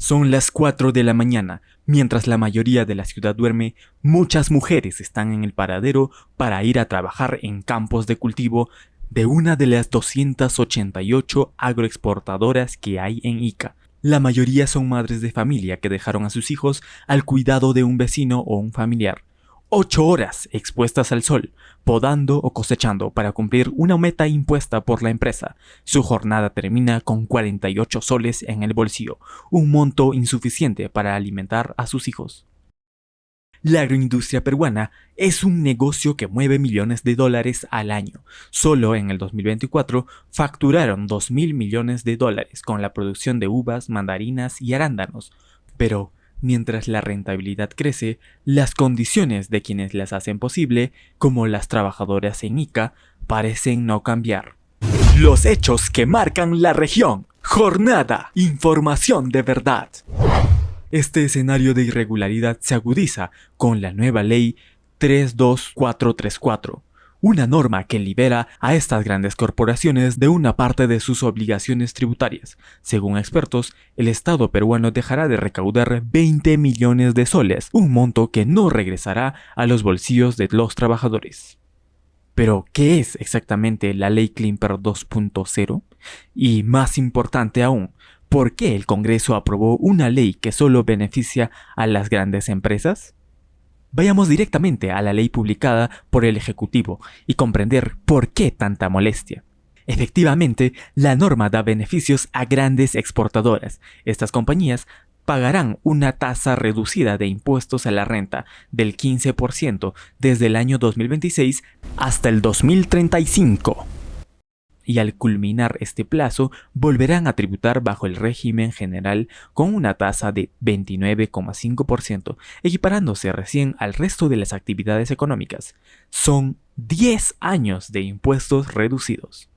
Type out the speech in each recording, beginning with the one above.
Son las 4 de la mañana. Mientras la mayoría de la ciudad duerme, muchas mujeres están en el paradero para ir a trabajar en campos de cultivo de una de las 288 agroexportadoras que hay en Ica. La mayoría son madres de familia que dejaron a sus hijos al cuidado de un vecino o un familiar. 8 horas expuestas al sol, podando o cosechando para cumplir una meta impuesta por la empresa. Su jornada termina con 48 soles en el bolsillo, un monto insuficiente para alimentar a sus hijos. La agroindustria peruana es un negocio que mueve millones de dólares al año. Solo en el 2024 facturaron 2.000 millones de dólares con la producción de uvas, mandarinas y arándanos. Pero mientras la rentabilidad crece, las condiciones de quienes las hacen posible, como las trabajadoras en Ica, parecen no cambiar. Los hechos que marcan la región. Jornada. Información de verdad. Este escenario de irregularidad se agudiza con la nueva ley 32434, una norma que libera a estas grandes corporaciones de una parte de sus obligaciones tributarias. Según expertos, el Estado peruano dejará de recaudar 20 millones de soles, un monto que no regresará a los bolsillos de los trabajadores. Pero, ¿qué es exactamente la Ley Klimper 2.0? Y más importante aún, ¿por qué el Congreso aprobó una ley que solo beneficia a las grandes empresas? Vayamos directamente a la ley publicada por el Ejecutivo y comprender por qué tanta molestia. Efectivamente, la norma da beneficios a grandes exportadoras. Estas compañías pagarán una tasa reducida de impuestos a la renta del 15% desde el año 2026 hasta el 2035. Y al culminar este plazo, volverán a tributar bajo el régimen general con una tasa de 29,5%, equiparándose recién al resto de las actividades económicas. Son 10 años de impuestos reducidos.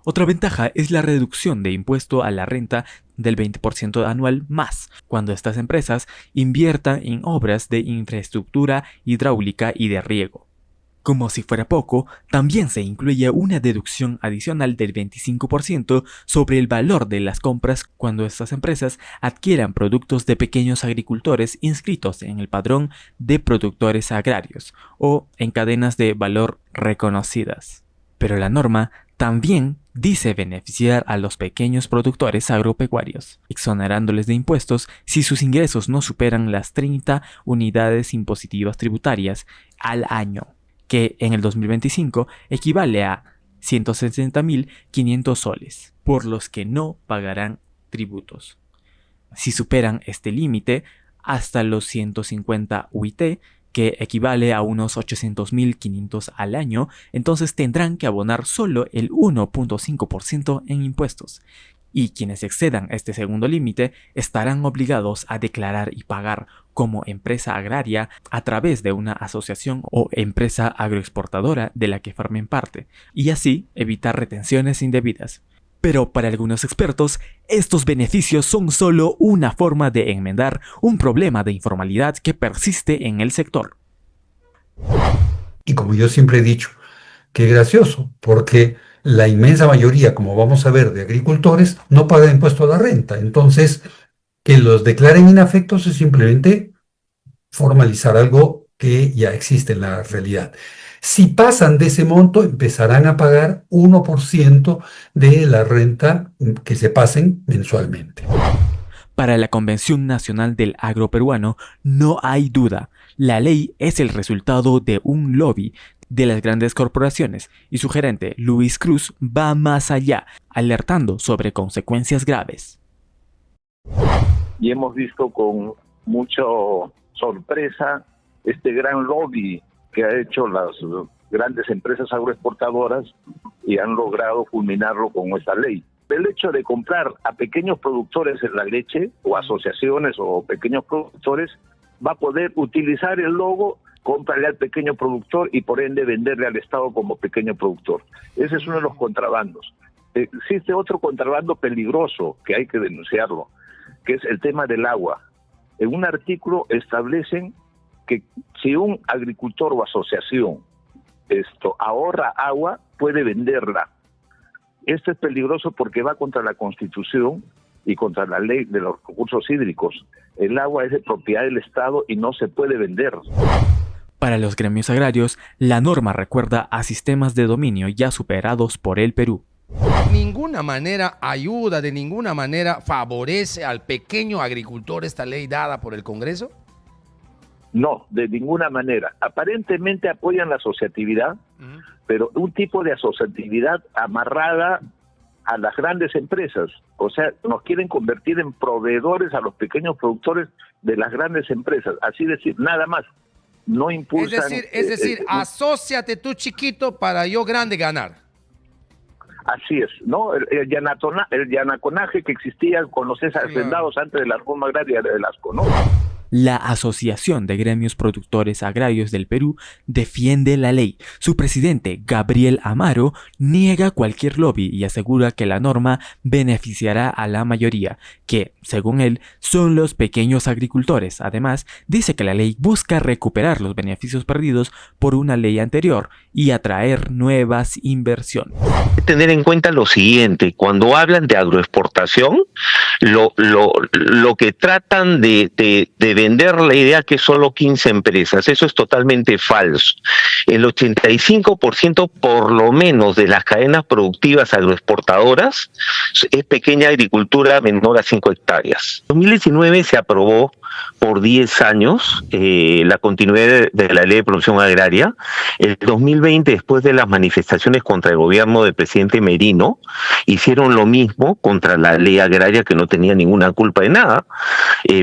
Otra ventaja es la reducción de impuesto a la renta del 20% anual más, cuando estas empresas inviertan en obras de infraestructura hidráulica y de riego. Como si fuera poco, también se incluye una deducción adicional del 25% sobre el valor de las compras cuando estas empresas adquieran productos de pequeños agricultores inscritos en el padrón de productores agrarios o en cadenas de valor reconocidas. Pero la norma también dice beneficiar a los pequeños productores agropecuarios, exonerándoles de impuestos si sus ingresos no superan las 30 unidades impositivas tributarias al año, que en el 2025 equivale a 160.500 soles, por los que no pagarán tributos. Si superan este límite, hasta los 150 UIT, que equivale a unos 800.500 al año, entonces tendrán que abonar solo el 1.5% en impuestos. Y quienes excedan este segundo límite estarán obligados a declarar y pagar como empresa agraria a través de una asociación o empresa agroexportadora de la que formen parte, y así evitar retenciones indebidas. Pero para algunos expertos, estos beneficios son solo una forma de enmendar un problema de informalidad que persiste en el sector. Y como yo siempre he dicho, qué gracioso, porque la inmensa mayoría, como vamos a ver, de agricultores no paga impuesto a la renta. Entonces, que los declaren inafectos es simplemente formalizar algo que ya existe en la realidad. Si pasan de ese monto, empezarán a pagar 1% de la renta que se pasen mensualmente. Para la Convención Nacional del Agro Peruano, no hay duda, la ley es el resultado de un lobby de las grandes corporaciones y su gerente, Luis Cruz, va más allá, alertando sobre consecuencias graves. Y hemos visto con mucha sorpresa este gran lobby que ha hecho las grandes empresas agroexportadoras y han logrado culminarlo con esta ley. El hecho de comprar a pequeños productores en la leche o asociaciones o pequeños productores va a poder utilizar el logo, cómprale al pequeño productor y por ende venderle al Estado como pequeño productor. Ese es uno de los contrabandos. Existe otro contrabando peligroso que hay que denunciarlo, que es el tema del agua. En un artículo establecen que si un agricultor o asociación ahorra agua, puede venderla. Esto es peligroso porque va contra la Constitución y contra la ley de los recursos hídricos. El agua es de propiedad del Estado y no se puede vender. Para los gremios agrarios, la norma recuerda a sistemas de dominio ya superados por el Perú. De ninguna manera ayuda, de ninguna manera favorece al pequeño agricultor esta ley dada por el Congreso. No, de ninguna manera. Aparentemente apoyan la asociatividad, pero un tipo de asociatividad amarrada a las grandes empresas. O sea, nos quieren convertir en proveedores a los pequeños productores de las grandes empresas. Así decir, nada más. No impulsan... Es decir, asóciate tú chiquito para yo grande ganar. Así es, ¿no? El llanaconaje que existía con los hacendados antes de la reforma agraria de Velasco, ¿no? La Asociación de Gremios Productores Agrarios del Perú defiende la ley. Su presidente, Gabriel Amaro, niega cualquier lobby y asegura que la norma beneficiará a la mayoría, que, según él, son los pequeños agricultores. Además, dice que la ley busca recuperar los beneficios perdidos por una ley anterior y atraer nuevas inversiones. Tener en cuenta lo siguiente: cuando hablan de agroexportación, lo que tratan de vender la idea que solo 15 empresas, eso es totalmente falso. El 85% por lo menos de las cadenas productivas agroexportadoras es pequeña agricultura menor a 5 hectáreas. En 2019 se aprobó por 10 años la continuidad de la ley de producción agraria. El 2020, después de las manifestaciones contra el gobierno del presidente Merino, hicieron lo mismo contra la ley agraria, que no tenía ninguna culpa de nada,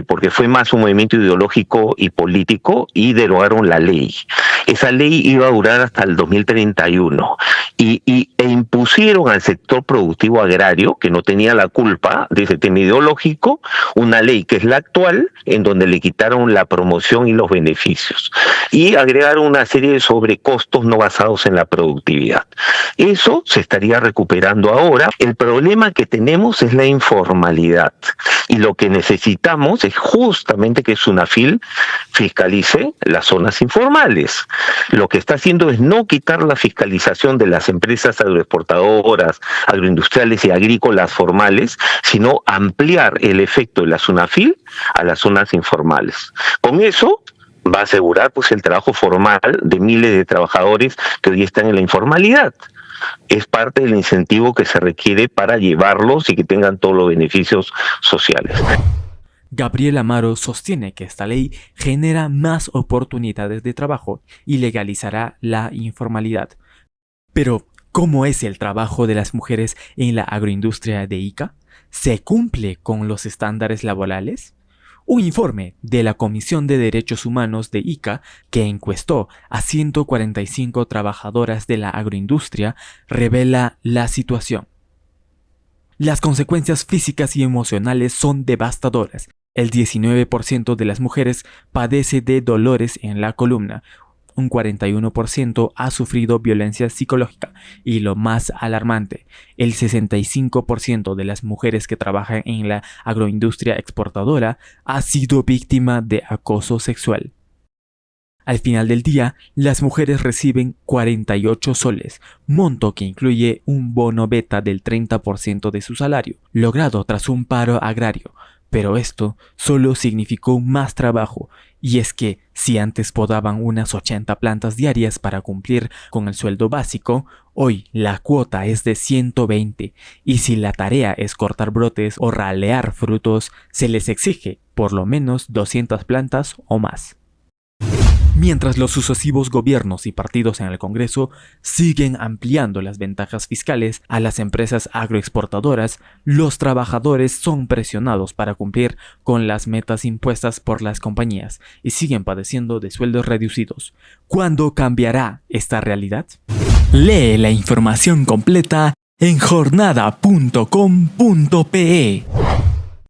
porque fue más un movimiento ideológico y político, y derogaron la ley. Esa ley iba a durar hasta el 2031 e impusieron al sector productivo agrario, que no tenía la culpa de ese tema ideológico, una ley que es la actual, en donde le quitaron la promoción y los beneficios y agregaron una serie de sobrecostos no basados en la productividad. Eso se estaría recuperando ahora. El problema que tenemos es la informalidad, y lo que necesitamos es justamente que SUNAFIL fiscalice las zonas informales. Lo que está haciendo es no quitar la fiscalización de las empresas agroexportadoras, agroindustriales y agrícolas formales, sino ampliar el efecto de la SUNAFIL a las zonas informales. Con eso va a asegurar pues el trabajo formal de miles de trabajadores que hoy están en la informalidad. Es parte del incentivo que se requiere para llevarlos y que tengan todos los beneficios sociales. Gabriel Amaro sostiene que esta ley genera más oportunidades de trabajo y legalizará la informalidad. Pero, ¿cómo es el trabajo de las mujeres en la agroindustria de Ica? ¿Se cumple con los estándares laborales? Un informe de la Comisión de Derechos Humanos de Ica, que encuestó a 145 trabajadoras de la agroindustria, revela la situación. Las consecuencias físicas y emocionales son devastadoras. El 19% de las mujeres padece de dolores en la columna. Un 41% ha sufrido violencia psicológica y, lo más alarmante, el 65% de las mujeres que trabajan en la agroindustria exportadora ha sido víctima de acoso sexual. Al final del día, las mujeres reciben 48 soles, monto que incluye un bono beta del 30% de su salario, logrado tras un paro agrario. Pero esto solo significó más trabajo, y es que si antes podaban unas 80 plantas diarias para cumplir con el sueldo básico, hoy la cuota es de 120, y si la tarea es cortar brotes o ralear frutos, se les exige por lo menos 200 plantas o más. Mientras los sucesivos gobiernos y partidos en el Congreso siguen ampliando las ventajas fiscales a las empresas agroexportadoras, los trabajadores son presionados para cumplir con las metas impuestas por las compañías y siguen padeciendo de sueldos reducidos. ¿Cuándo cambiará esta realidad? Lee la información completa en jornada.com.pe.